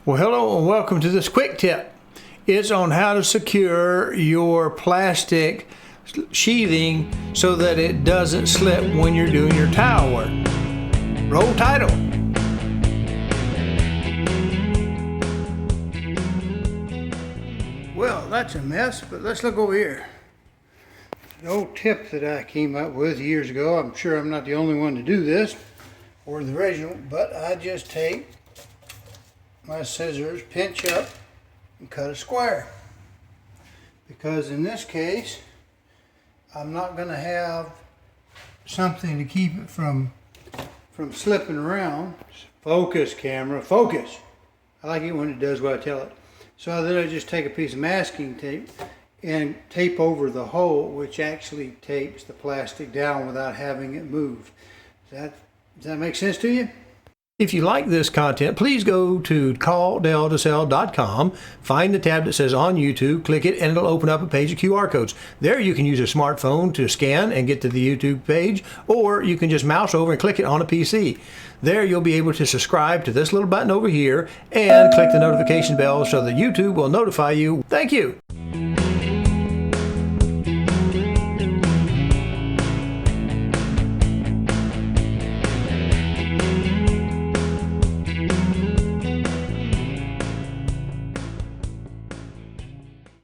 Well, hello and welcome to this quick tip. It's on how to secure your plastic sheathing so that it doesn't slip when you're doing your tile work. Roll title. Well, that's a mess, but let's look over here. An old tip that I came up with years ago. I'm sure I'm not the only one to do this, or the original, but I just take my scissors, pinch up, and cut a square. Because in this case, I'm not going to have something to keep it from slipping around. Focus, camera, focus. I like it when it does what I tell it. So then I just take a piece of masking tape and tape over the hole, which actually tapes the plastic down without having it moved. Does that make sense to you? If you like this content, please go to calldeltosell.com, find the tab that says on YouTube, click it, and it'll open up a page of QR codes. There you can use a smartphone to scan and get to the YouTube page, or you can just mouse over and click it on a PC. There you'll be able to subscribe to this little button over here and click the notification bell so that YouTube will notify you. Thank you.